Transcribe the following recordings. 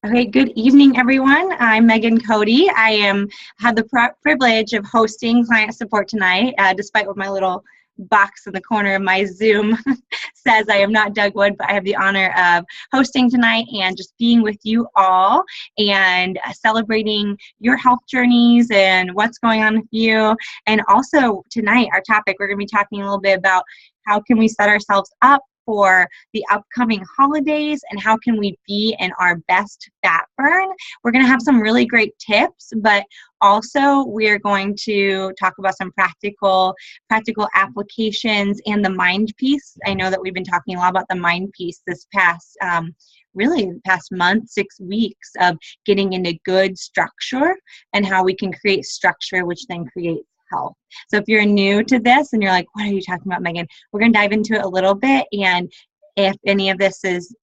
Okay, good evening, everyone. I'm Megan Cody. Have the privilege of hosting client support tonight, despite what my little box in the corner of my Zoom says. I am not Doug Wood, but I have the honor of hosting tonight and just being with you all and celebrating your health journeys and what's going on with you. And also tonight, our topic, we're going to be talking a little bit about how can we set ourselves up for the upcoming holidays and how can we be in our best fat burn. We're going to have some really great tips, but also we're going to talk about some practical applications and the mind piece. I know that we've been talking a lot about the mind piece this past month, 6 weeks of getting into good structure and how we can create structure, which then creates health. So if you're new to this and you're like, what are you talking about, Megan? We're going to dive into it a little bit. And if any of this is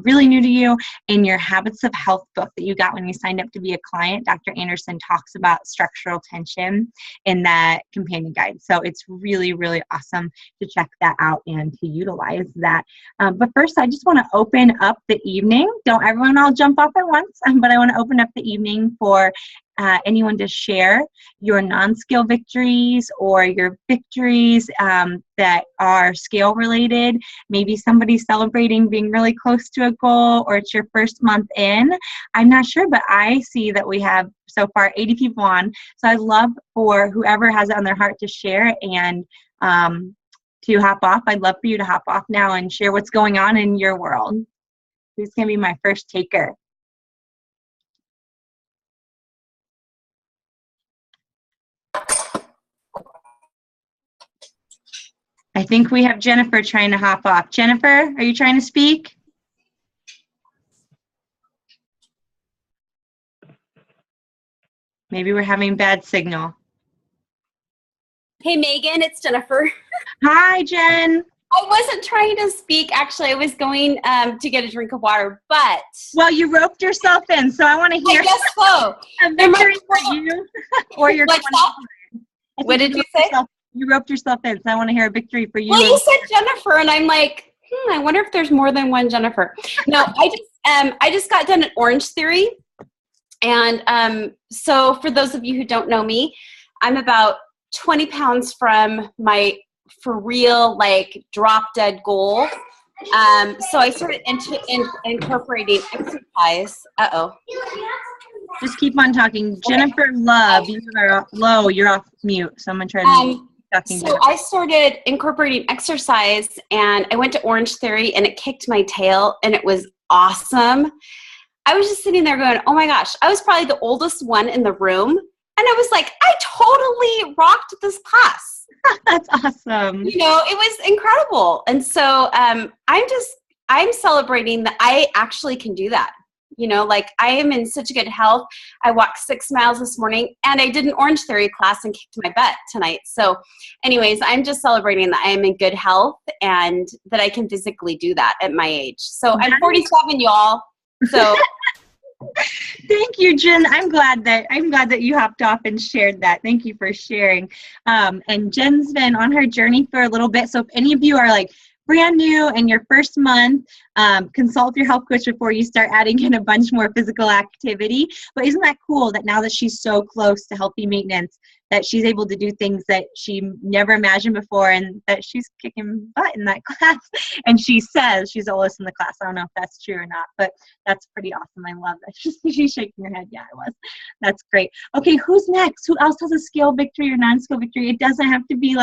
really new to you, in your Habits of Health book that you got when you signed up to be a client, Dr. Anderson talks about structural tension in that companion guide. So it's really, really awesome to check that out and to utilize that. But first, I just want to open up the evening. Don't everyone all jump off at once, but I want to open up the evening for anyone to share your non-scale victories or your victories that are scale related. Maybe somebody's celebrating being really close to a goal, or it's your first month in. I'm not sure, but I see that we have so far 80 people on. So I'd love for whoever has it on their heart to share and to hop off. I'd love for you to hop off now and share what's going on in your world. Who's going to be my first taker? I think we have Jennifer trying to hop off. Jennifer, are you trying to speak? Maybe we're having bad signal. Hey, Megan, it's Jennifer. Hi, Jen. I wasn't trying to speak. Actually, I was going to get a drink of water, but... Well, you roped yourself in, so I want to hear... I guess so. A victory for you or your... What did you say? You roped yourself in, so I want to hear a victory for you. Well, you said Jennifer, and I'm like, I wonder if there's more than one Jennifer. No, I just got done at Orange Theory, and so for those of you who don't know me, I'm about 20 pounds from my for real drop dead goal. So I started incorporating exercise. Just keep on talking, Jennifer. Love, you are low. You're off mute. So I'm gonna try to. So I started incorporating exercise, and I went to Orange Theory, and it kicked my tail, and it was awesome. I was just sitting there going, oh my gosh, I was probably the oldest one in the room, and I was like, I totally rocked this class. That's awesome. You know, it was incredible. And so I'm celebrating that I actually can do that. You know, I am in such good health. I walked 6 miles this morning, and I did an Orange Theory class and kicked my butt tonight. So anyways, I'm just celebrating that I am in good health and that I can physically do that at my age. So I'm 47, y'all. So thank you, Jen. I'm glad that you hopped off and shared that. Thank you for sharing. And Jen's been on her journey for a little bit. So if any of you are brand new and your first month, consult your health coach before you start adding in a bunch more physical activity. But isn't that cool that now that she's so close to healthy maintenance, that she's able to do things that she never imagined before, and that she's kicking butt in that class. And she says she's the oldest in the class. I don't know if that's true or not, but that's pretty awesome. I love that. She's shaking her head. Yeah, I was. That's great. Okay, who's next? Who else has a scale victory or non-scale victory? It doesn't have to be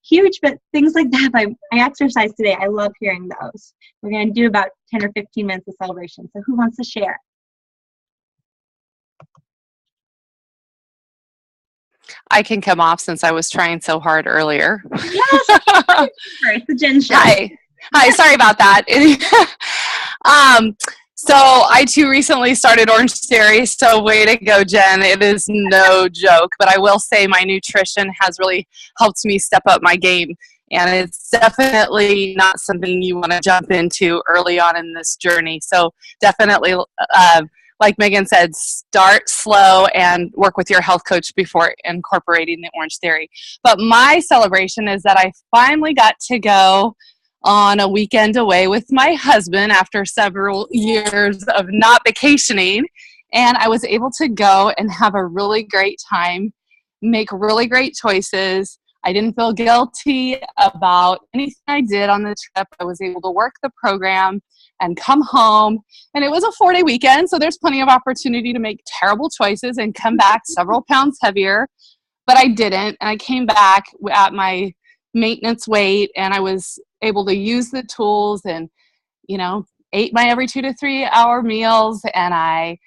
huge, but things like that. I exercised today. I love hearing those. We're going to do about 10 or 15 minutes of celebration. So who wants to share? I can come off since I was trying so hard earlier. Yes, it's the Jen show. Hi. Sorry about that. So I too recently started Orange Theory. So way to go, Jen. It is no joke, but I will say my nutrition has really helped me step up my game. And it's definitely not something you want to jump into early on in this journey. So definitely, like Megan said, start slow and work with your health coach before incorporating the Orange Theory. But my celebration is that I finally got to go on a weekend away with my husband after several years of not vacationing. And I was able to go and have a really great time, make really great choices. I didn't feel guilty about anything I did on the trip. I was able to work the program and come home. And it was a 4-day weekend, so there's plenty of opportunity to make terrible choices and come back several pounds heavier. But I didn't. And I came back at my maintenance weight, and I was able to use the tools and, ate my every 2 to 3 hour meals, and I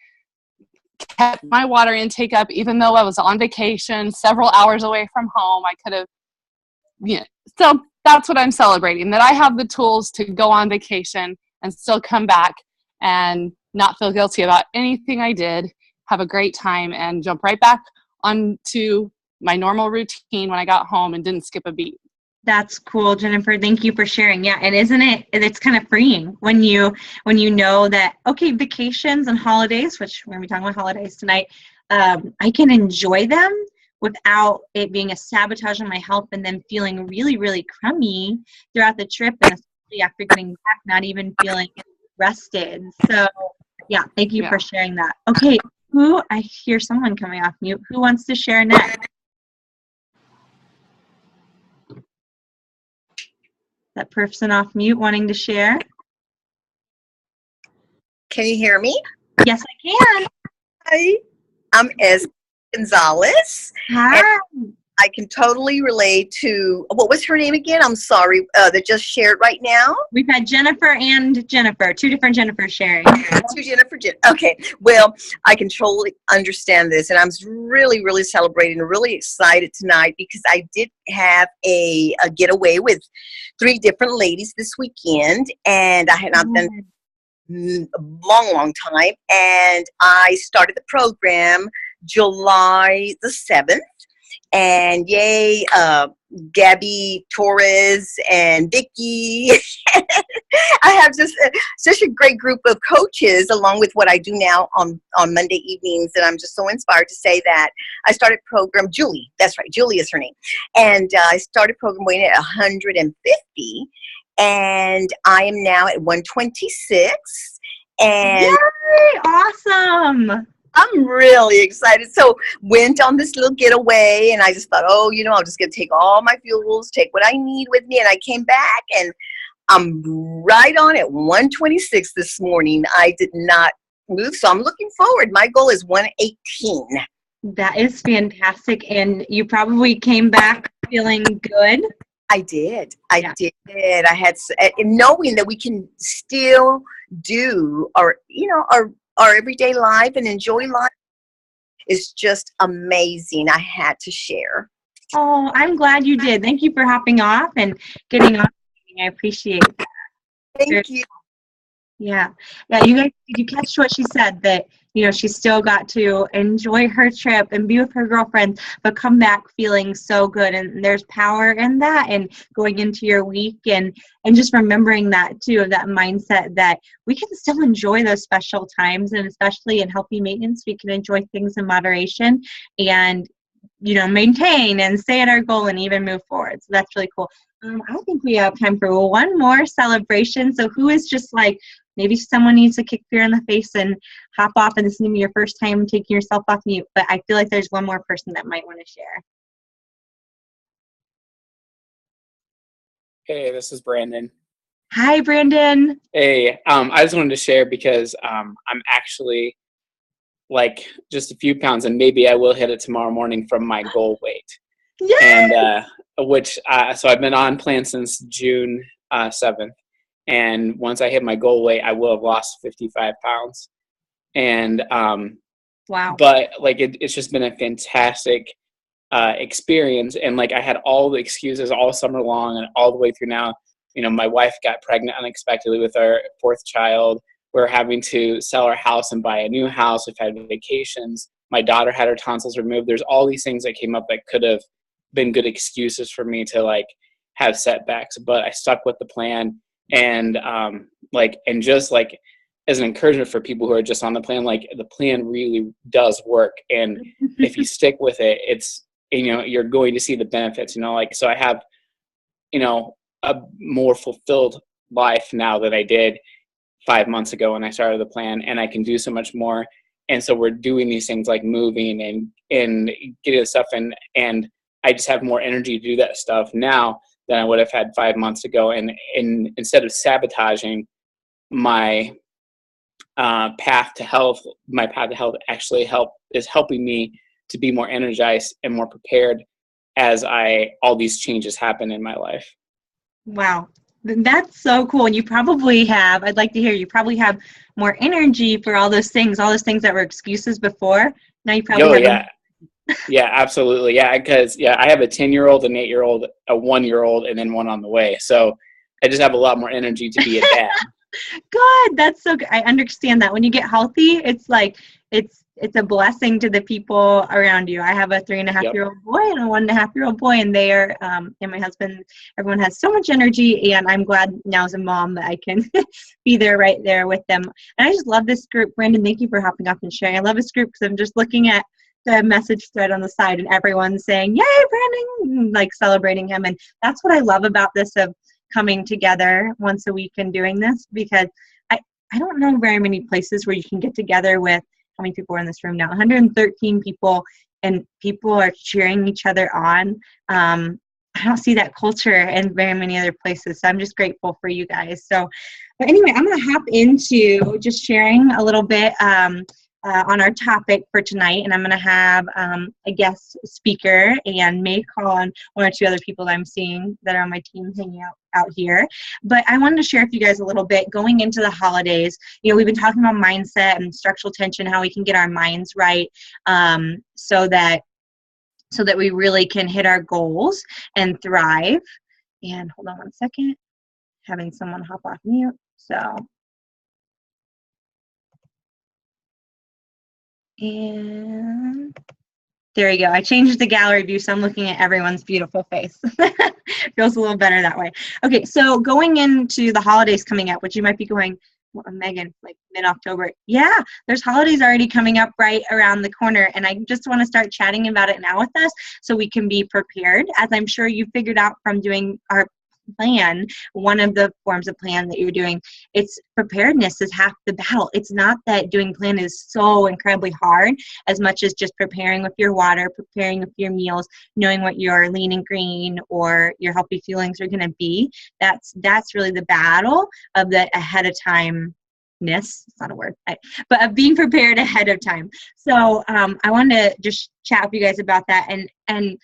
kept my water intake up even though I was on vacation several hours away from home. I could have, so that's what I'm celebrating, that I have the tools to go on vacation and still come back and not feel guilty about anything I did, have a great time, and jump right back onto my normal routine when I got home and didn't skip a beat. That's cool, Jennifer. Thank you for sharing. Yeah, and isn't it? It's kind of freeing when you know that, okay, vacations and holidays, which we're gonna be talking about holidays tonight, I can enjoy them without it being a sabotage on my health and then feeling really, really crummy throughout the trip, and especially after getting back, not even feeling rested. So, yeah, thank you for sharing that. Okay, I hear someone coming off mute. Who wants to share next? That person off mute wanting to share? Can you hear me? Yes, I can. Hi, I'm Esme Gonzalez. Hi. I can totally relate to, what was her name again? I'm sorry, that just shared right now. We've had Jennifer and Jennifer, 2 different Jennifers sharing. Okay, well, I can totally understand this, and I'm really, really celebrating, really excited tonight because I did have a getaway with 3 different ladies this weekend, and I had not been a long time, and I started the program July the 7th. And yay, Gabby Torres and Vicky. I have just such a great group of coaches along with what I do now on Monday evenings. And I'm just so inspired to say that I started program Julie. That's right. Julie is her name. And I started program weighing at 150. And I am now at 126. And yay, awesome. I'm really excited. So went on this little getaway, and I just thought, I'm just going to take all my fuels, take what I need with me. And I came back, and I'm right on at 126 this morning. I did not move, so I'm looking forward. My goal is 118. That is fantastic. And you probably came back feeling good. I did. I had, knowing that we can still do our everyday life and enjoy life is just amazing. I had to share. Oh, I'm glad you did. Thank you for hopping off and getting on. I appreciate that. Thank you. Yeah. You guys, did you catch what she said? That, she still got to enjoy her trip and be with her girlfriends, but come back feeling so good. And there's power in that, and going into your week and just remembering that too, of that mindset that we can still enjoy those special times, and especially in healthy maintenance, we can enjoy things in moderation and, maintain and stay at our goal and even move forward. So that's really cool. I think we have time for one more celebration. So who is just like, maybe someone needs to kick fear in the face and hop off, and this is going to be your first time taking yourself off mute, but I feel like there's one more person that might want to share. Hey, this is Brandon. Hi, Brandon. Hey, I just wanted to share because I'm actually like just a few pounds, and maybe I will hit it tomorrow morning from my goal weight. Yay! And so I've been on plan since June 7th. And once I hit my goal weight, I will have lost 55 pounds. And wow. But it's just been a fantastic experience. And I had all the excuses all summer long and all the way through now. My wife got pregnant unexpectedly with our 4th child. We're having to sell our house and buy a new house. We've had vacations. My daughter had her tonsils removed. There's all these things that came up that could have been good excuses for me to have setbacks. But I stuck with the plan. And and just as an encouragement for people who are just on the plan, the plan really does work. And if you stick with it, it's, you're going to see the benefits, so I have, a more fulfilled life now than I did 5 months ago when I started the plan, and I can do so much more. And so we're doing these things like moving and getting the stuff in, and I just have more energy to do that stuff now than I would have had 5 months ago. And instead of sabotaging my path to health, actually is helping me to be more energized and more prepared as all these changes happen in my life. Wow. That's so cool. And you probably have, I'd like to hear, you probably have more energy for all those things that were excuses before. Now you probably have. Yeah, absolutely. Yeah, because I have a 10-year-old, an 8-year-old, a 1-year-old, and then one on the way. So I just have a lot more energy to be a dad. Good. That's so good. I understand that when you get healthy, it's like, it's a blessing to the people around you. I have a 3.5-year-old boy and a 1.5-year-old boy, and they are, and my husband, everyone has so much energy, and I'm glad now as a mom that I can be there right there with them. And I just love this group. Brandon, thank you for hopping up and sharing. I love this group because I'm just looking at the message thread on the side and everyone's saying, yay, Brandon, like celebrating him. And that's what I love about this, of coming together once a week and doing this, because I don't know very many places where you can get together with, how many people are in this room now? 113 people, and people are cheering each other on. I don't see that culture in very many other places. So I'm just grateful for you guys. So, but anyway, I'm going to hop into just sharing a little bit on our topic for tonight, and I'm going to have a guest speaker and may call on one or two other people that I'm seeing that are on my team hanging out here. But I wanted to share with you guys a little bit going into the holidays. You know, we've been talking about mindset and structural tension, how we can get our minds right, so that we really can hit our goals and thrive. And hold on one second, having someone hop off mute. And there you go. I changed the gallery view, so I'm looking at everyone's beautiful face. Feels a little better that way. Okay, so going into the holidays coming up, which you might be going, well, Megan, like mid-October. Yeah, there's holidays already coming up right around the corner, and I just want to start chatting about it now with us so we can be prepared. As I'm sure you figured out from doing our plan, one of the forms of plan that you're doing, it's preparedness is half the battle. It's not that doing plan is so incredibly hard as much as just preparing with your water, preparing with your meals, knowing what your lean and green or your healthy feelings are going to be. That's really the battle of the ahead of time. It's not a word, but of being prepared ahead of time. So I wanted to just chat with you guys about that, and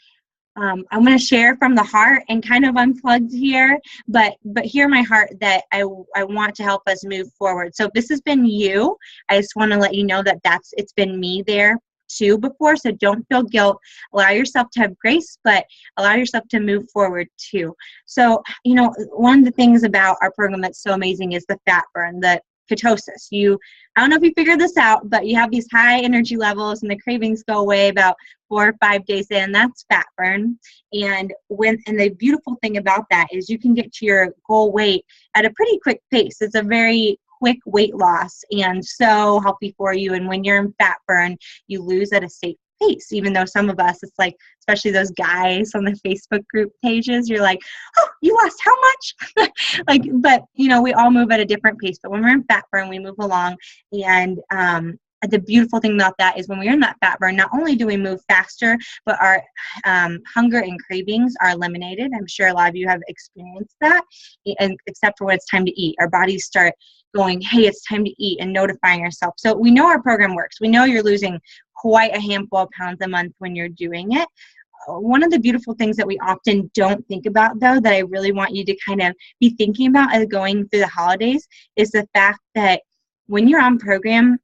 I'm going to share from the heart and kind of unplugged here, but hear my heart that I want to help us move forward. So if this has been you, I just want to let you know that it's been me there too before. So don't feel guilt. Allow yourself to have grace, but allow yourself to move forward too. So, you know, one of the things about our program that's so amazing is the fat burn, the ketosis. I don't know if you figured this out, but you have these high energy levels and the cravings go away about 4 or 5 days in. That's fat burn. And the beautiful thing about that is you can get to your goal weight at a pretty quick pace. It's a very quick weight loss and so healthy for you. And when you're in fat burn, you lose at a safe pace, even though some of us, it's like, especially those guys on the Facebook group pages, you're like, oh, you lost how much? But you know, we all move at a different pace. But when we're in fat burn, we move along. And the beautiful thing about that is when we're in that fat burn, not only do we move faster, but our hunger and cravings are eliminated. I'm sure a lot of you have experienced that, and except for when it's time to eat. Our bodies start going, hey, it's time to eat, and notifying ourselves. So we know our program works. We know you're losing quite a handful of pounds a month when you're doing it. One of the beautiful things that we often don't think about, though, that I really want you to kind of be thinking about as going through the holidays is the fact that when you're on program,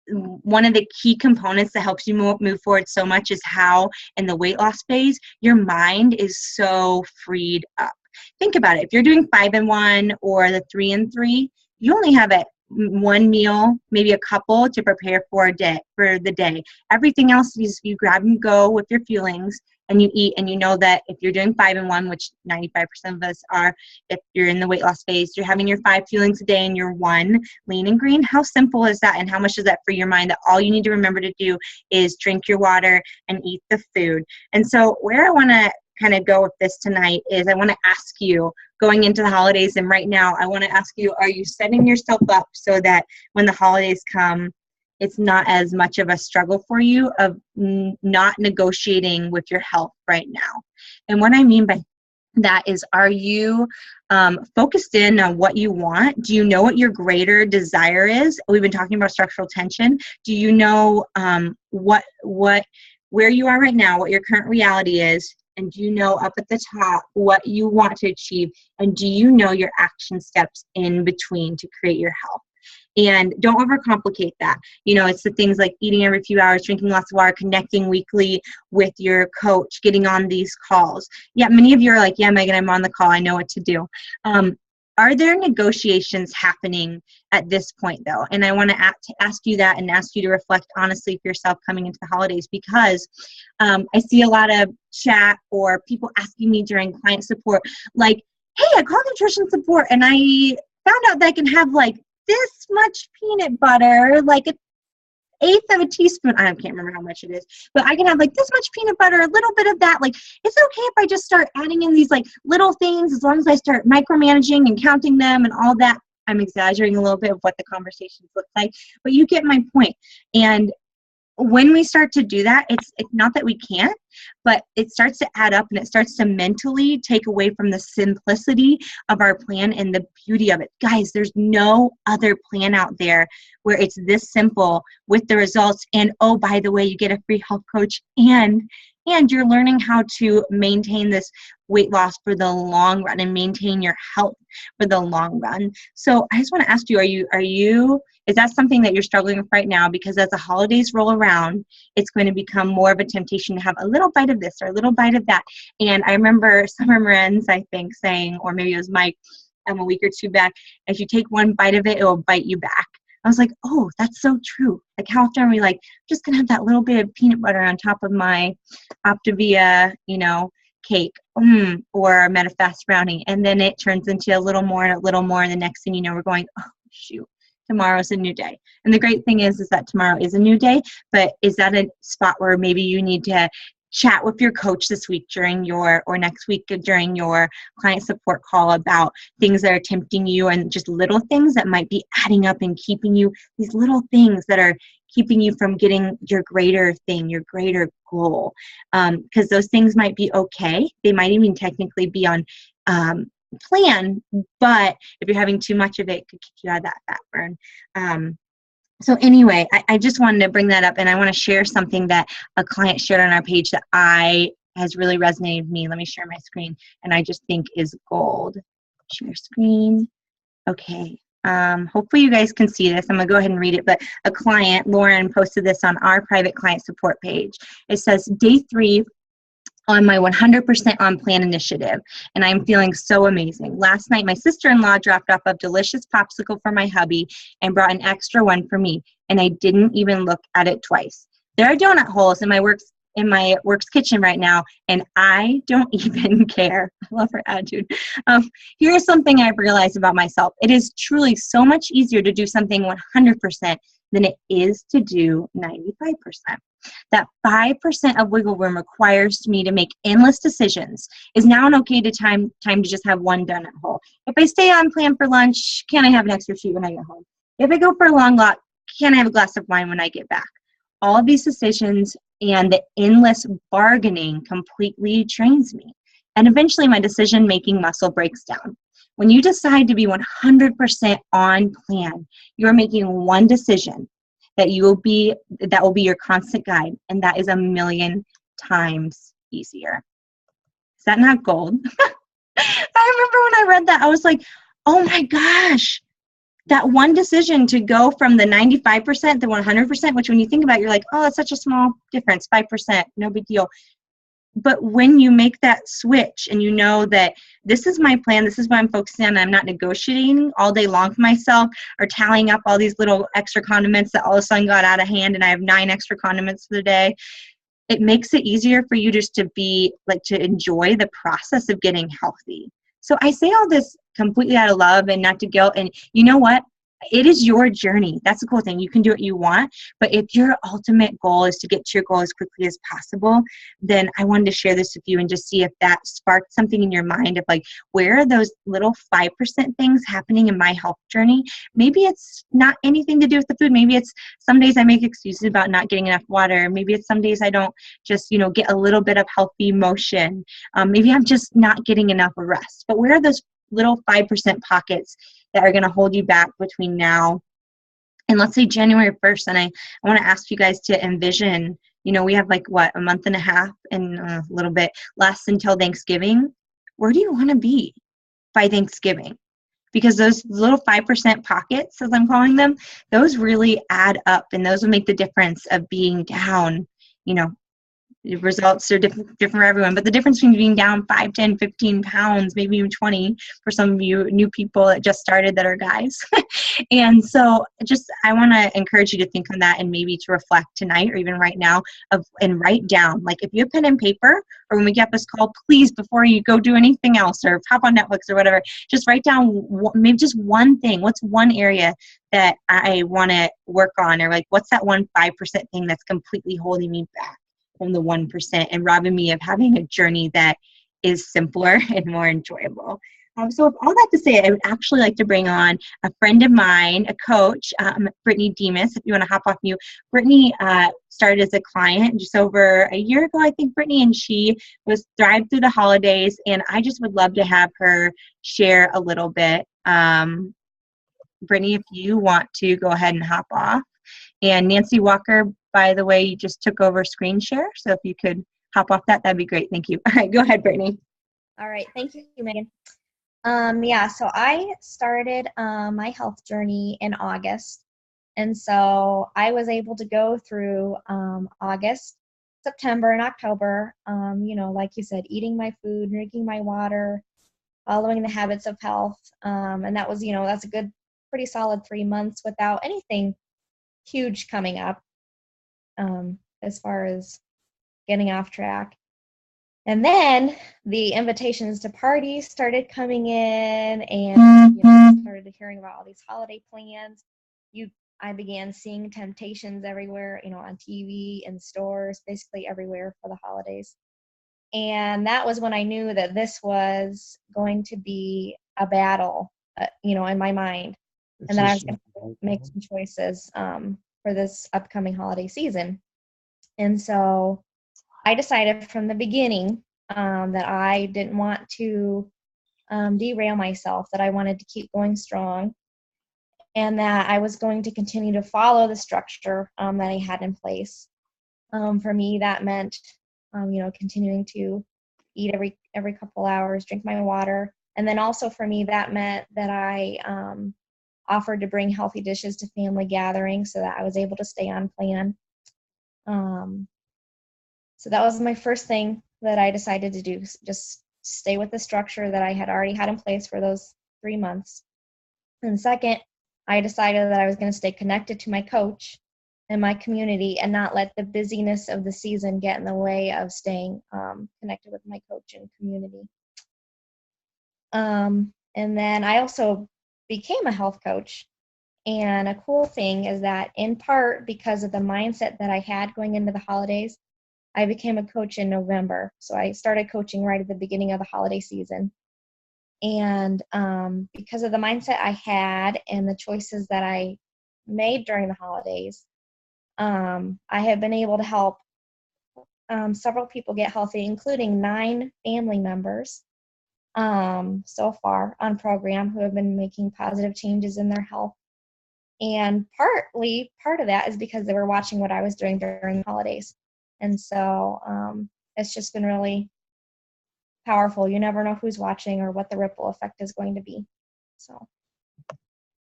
one of the key components that helps you move forward so much is how in the weight loss phase, your mind is so freed up. Think about it. If you're doing 5 and 1 or the 3 and 3, you only have one meal, maybe a couple to prepare for the day. Everything else is you grab and go with your feelings and you eat, and you know that if you're doing 5 and 1, which 95% of us are, if you're in the weight loss phase, you're having your 5 feelings a day and your 1 lean and green. How simple is that, and how much does that free your mind that all you need to remember to do is drink your water and eat the food? And so where I want to kind of go with this tonight is I want to ask you, going into the holidays and right now, I want to ask you, are you setting yourself up so that when the holidays come, it's not as much of a struggle for you of not negotiating with your health right now? And what I mean by that is, are you focused in on what you want? Do you know what your greater desire is? We've been talking about structural tension. Do you know where you are right now, what your current reality is? And do you know up at the top what you want to achieve? And do you know your action steps in between to create your health? And don't overcomplicate that. It's the things like eating every few hours, drinking lots of water, connecting weekly with your coach, getting on these calls. Yeah, many of you are like, yeah, Megan, I'm on the call. I know what to do. Are there negotiations happening at this point, though? And I want to ask you that and ask you to reflect honestly for yourself coming into the holidays, because I see a lot of chat or people asking me during client support, like, hey, I called nutrition support and I found out that I can have like this much peanut butter, like an eighth of a teaspoon. I can't remember how much it is, but I can have like this much peanut butter, a little bit of that. Like, it's okay if I just start adding in these like little things, as long as I start micromanaging and counting them and all that. I'm exaggerating a little bit of what the conversations look like, but you get my point. And when we start to do that, it's not that we can't, but it starts to add up and it starts to mentally take away from the simplicity of our plan and the beauty of it. Guys, there's no other plan out there where it's this simple with the results. And oh, by the way, you get a free health coach and you're learning how to maintain this weight loss for the long run and maintain your health for the long run. So I just want to ask you, is that something that you're struggling with right now? Because as the holidays roll around, it's going to become more of a temptation to have a little bite of this or a little bite of that. And I remember Summer Morenz, I think, saying, or maybe it was Mike, a week or two back, if you take one bite of it, it will bite you back. I was like, oh, that's so true. Like, how often are we like, just going to have that little bit of peanut butter on top of my Optavia, cake, or Metafast brownie. And then it turns into a little more and a little more. And the next thing you know, we're going, oh, shoot, tomorrow's a new day. And the great thing is that tomorrow is a new day, but is that a spot where maybe you need to chat with your coach this week or next week during your client support call about things that are tempting you and just little things that might be adding up and keeping you, these little things that are keeping you from getting your greater thing, your greater goal. Because those things might be okay. They might even technically be on plan, but if you're having too much of it, it could kick you out of that fat burn. So anyway, I just wanted to bring that up, and I want to share something that a client shared on our page that has really resonated with me. Let me share my screen, and I just think is gold. Share screen. Okay. Hopefully you guys can see this. I'm going to go ahead and read it, but a client, Lauren, posted this on our private client support page. It says, day 3 on my 100% on plan initiative, and I'm feeling so amazing. Last night, my sister-in-law dropped off a delicious popsicle for my hubby and brought an extra one for me, and I didn't even look at it twice. There are donut holes in my work's kitchen right now, and I don't even care. I love her attitude. Here's something I've realized about myself. It is truly so much easier to do something 100% than it is to do 95%. That 5% of wiggle room requires me to make endless decisions. Is now an okay time to just have one donut hole? If I stay on plan for lunch, can I have an extra treat when I get home? If I go for a long walk, can I have a glass of wine when I get back? All of these decisions and the endless bargaining completely drains me. And eventually my decision-making muscle breaks down. When you decide to be 100% on plan, you're making one decision that will be your constant guide, and that is 1,000,000 times easier. Is that not gold? I remember when I read that, I was like, oh my gosh, that one decision to go from the 95% to 100%, which when you think about it, you're like, oh, that's such a small difference, 5%, no big deal. But when you make that switch and you know that this is my plan, this is what I'm focusing on, I'm not negotiating all day long for myself or tallying up all these little extra condiments that all of a sudden got out of hand and I have 9 extra condiments for the day, it makes it easier for you just to to enjoy the process of getting healthy. So I say all this completely out of love and not to guilt. And you know what? it is your journey. That's the cool thing. You can do what you want, but if your ultimate goal is to get to your goal as quickly as possible, then I wanted to share this with you and just see if that sparked something in your mind of like, where are those little 5% things happening in my health journey? Maybe it's not anything to do with the food. Maybe it's some days I make excuses about not getting enough water. Maybe it's some days I don't just, get a little bit of healthy motion. Maybe I'm just not getting enough rest. But where are those little 5% pockets that are going to hold you back between now and let's say January 1st? And I want to ask you guys to envision, we have like a month and a half and a little bit less until Thanksgiving. Where do you want to be by Thanksgiving? Because those little 5% pockets, as I'm calling them, those really add up, and those will make the difference of being down. The results are different for everyone, but the difference between being down 5, 10, 15 pounds, maybe even 20 for some of you new people that just started that are guys. And so I want to encourage you to think on that and maybe to reflect tonight or even right now and write down, like if you have pen and paper or when we get this call, please, before you go do anything else or hop on Netflix or whatever, just write down maybe just one thing. What's one area that I want to work on, or like what's that 5% thing that's completely holding me back from the 1% and robbing me of having a journey that is simpler and more enjoyable. So with all that to say, I would actually like to bring on a friend of mine, a coach, Brittany Demas, if you want to hop off mute. Brittany started as a client just over a year ago, I think, Brittany, and she was thrived through the holidays, and I just would love to have her share a little bit. Brittany, if you want to go ahead and hop off. And Nancy Walker, by the way, you just took over screen share. So if you could hop off that'd be great. Thank you. All right, go ahead, Brittany. All right. Thank you, Megan. So I started my health journey in August. And so I was able to go through August, September, and October, like you said, eating my food, drinking my water, following the habits of health. And that was, that's a good, pretty solid 3 months without anything huge coming up as far as getting off track. And then the invitations to parties started coming in, and started hearing about all these holiday plans. I began seeing Temptations everywhere, on TV and stores, basically everywhere for the holidays. And that was when I knew that this was going to be a battle, in my mind, and that I was going to make some choices for this upcoming holiday season. And so I decided from the beginning that I didn't want to derail myself, that I wanted to keep going strong, and that I was going to continue to follow the structure that I had in place. For me, that meant, continuing to eat every couple hours, drink my water. And then also for me, that meant that I offered to bring healthy dishes to family gatherings so that I was able to stay on plan. So that was my first thing that I decided to do, just stay with the structure that I had already had in place for those 3 months. And second, I decided that I was going to stay connected to my coach and my community and not let the busyness of the season get in the way of staying connected with my coach and community. And then I also became a health coach. And a cool thing is that in part because of the mindset that I had going into the holidays, I became a coach in November. So I started coaching right at the beginning of the holiday season. And because of the mindset I had and the choices that I made during the holidays, I have been able to help several people get healthy, including 9 family members so far on program who have been making positive changes in their health. And part of that is because they were watching what I was doing during the holidays. And so it's just been really powerful. You never know who's watching or what the ripple effect is going to be. So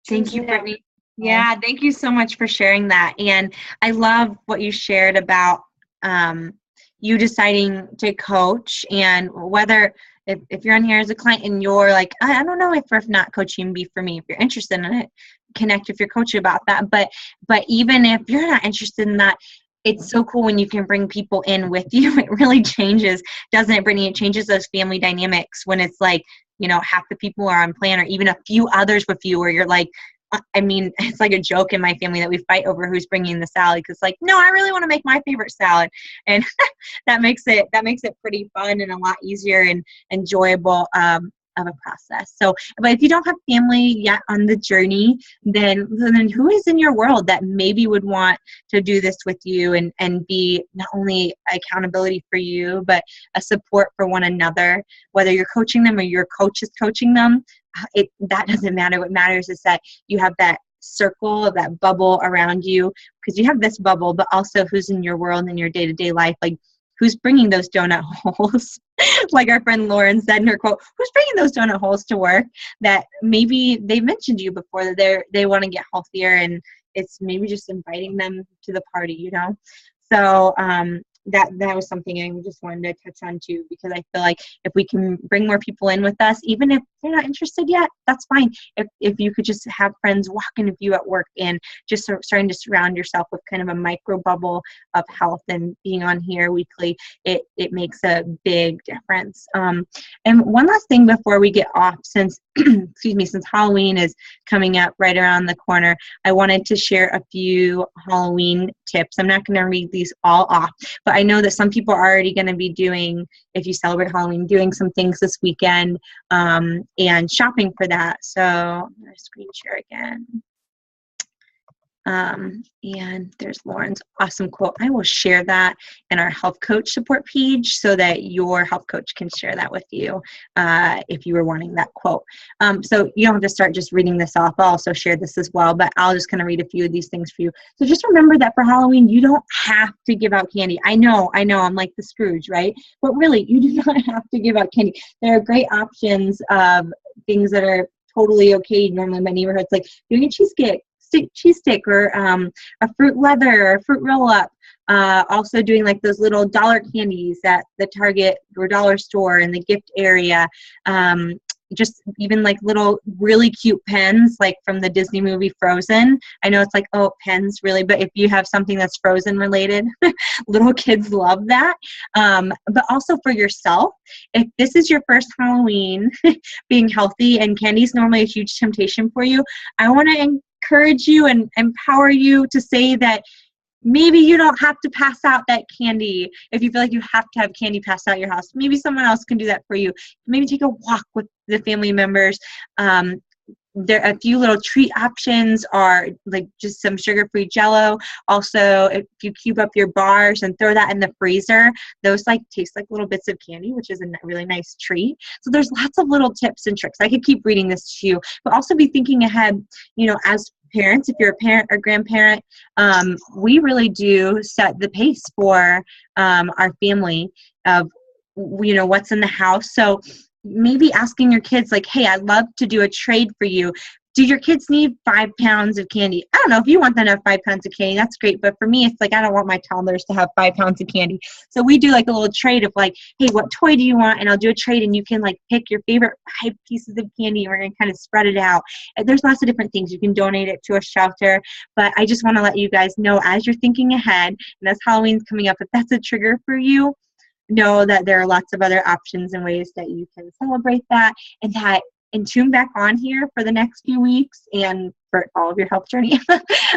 thank you, Brittany. Yeah, thank you so much for sharing that. And I love what you shared about you deciding to coach, and whether if you're on here as a client and you're like, I don't know if not coaching would be for me. If you're interested in it, connect with your coach about that. But even if you're not interested in that, it's so cool when you can bring people in with you. It really changes, doesn't it, Brittany? It changes those family dynamics when it's like, half the people are on plan, or even a few others with you, where you're like, I mean, it's like a joke in my family that we fight over who's bringing the salad, because like, no, I really want to make my favorite salad, and that makes it pretty fun and a lot easier and enjoyable of a process. So, but if you don't have family yet on the journey, then who is in your world that maybe would want to do this with you and be not only accountability for you, but a support for one another, whether you're coaching them or your coach is coaching them. That doesn't matter. What matters is that you have that circle of that bubble around you, because you have this bubble, but also who's in your world and your day-to-day life, like who's bringing those donut holes, like our friend Lauren said in her quote, who's bringing those donut holes to work that maybe they mentioned you before, that they want to get healthier, and it's maybe just inviting them to the party, you know? So that was something I just wanted to touch on too, because I feel like if we can bring more people in with us, even if they're not interested yet, that's fine. If you could just have friends walking with you at work and just starting to surround yourself with kind of a micro bubble of health and being on here weekly, it makes a big difference. And one last thing before we get off, since since Halloween is coming up right around the corner, I wanted to share a few Halloween tips. I'm not going to read these all off, but I know that some people are already going to be doing, if you celebrate Halloween, doing some things this weekend and shopping for that. So I'm going to screen share again. And there's Lauren's awesome quote. I will share that in our health coach support page so that your health coach can share that with you if you were wanting that quote. So you don't have to start just reading this off. I'll also share this as well, but I'll just kind of read a few of these things for you. So just remember that for Halloween, you don't have to give out candy. I know, I'm like the Scrooge, right? But really, you do not have to give out candy. There are great options of things that are totally okay normally in my neighborhoods, like doing a cheese stick or a fruit leather or fruit roll up. Also doing like those little dollar candies at the Target or dollar store in the gift area. Just even like little really cute pens, like from the Disney movie Frozen. I know it's like, oh, pens really, but if you have something that's Frozen related, little kids love that. But also for yourself, if this is your first Halloween being healthy and candy is normally a huge temptation for you, I want to encourage you and empower you to say that maybe you don't have to pass out that candy. If you feel like you have to have candy passed out your house, maybe someone else can do that for you. Maybe take a walk with the family members. There are a few little treat options are like just some sugar-free Jell-O. Also, if you cube up your bars and throw that in the freezer, those like taste like little bits of candy, which is a really nice treat. So there's lots of little tips and tricks. I could keep reading this to you, but also be thinking ahead, as parents, if you're a parent or grandparent, we really do set the pace for our family of, what's in the house. So maybe asking your kids like, hey, I'd love to do a trade for you. Do your kids need 5 pounds of candy? I don't know. If you want them to have 5 pounds of candy, that's great. But for me, it's like, I don't want my toddlers to have 5 pounds of candy. So we do like a little trade of like, hey, what toy do you want? And I'll do a trade and you can like pick your favorite 5 pieces of candy. And we're going to kind of spread it out. And there's lots of different things. You can donate it to a shelter. But I just want to let you guys know, as you're thinking ahead and as Halloween's coming up, if that's a trigger for you, know that there are lots of other options and ways that you can celebrate that, and tune back on here for the next few weeks and for all of your health journey.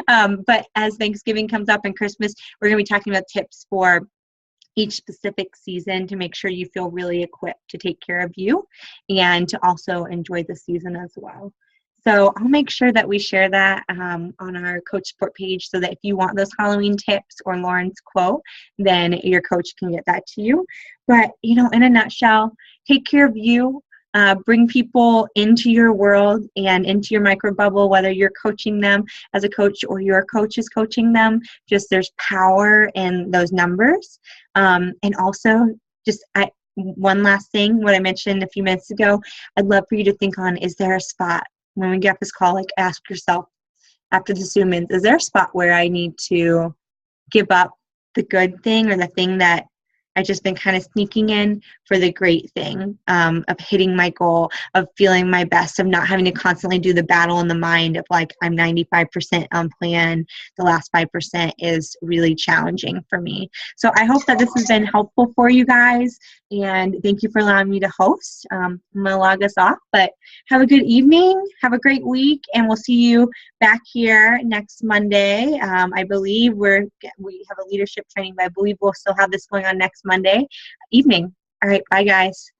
But as Thanksgiving comes up and Christmas, we're going to be talking about tips for each specific season to make sure you feel really equipped to take care of you and to also enjoy the season as well. So I'll make sure that we share that on our coach support page so that if you want those Halloween tips or Lauren's quote, then your coach can get that to you. But, in a nutshell, take care of you. Bring people into your world and into your micro bubble, whether you're coaching them as a coach or your coach is coaching them. Just there's power in those numbers. And also one last thing, what I mentioned a few minutes ago, I'd love for you to think on, is there a spot? When we get off this call, like ask yourself after the Zoom ins, is there a spot where I need to give up the good thing or the thing that I've just been kind of sneaking in for the great thing of hitting my goal, of feeling my best, of not having to constantly do the battle in the mind of like, I'm 95% on plan. The last 5% is really challenging for me. So I hope that this has been helpful for you guys. And thank you for allowing me to host. I'm going to log us off, but have a good evening. Have a great week. And we'll see you back here next Monday. I believe we have a leadership training, but I believe we'll still have this going on next Monday evening. All right. Bye, guys.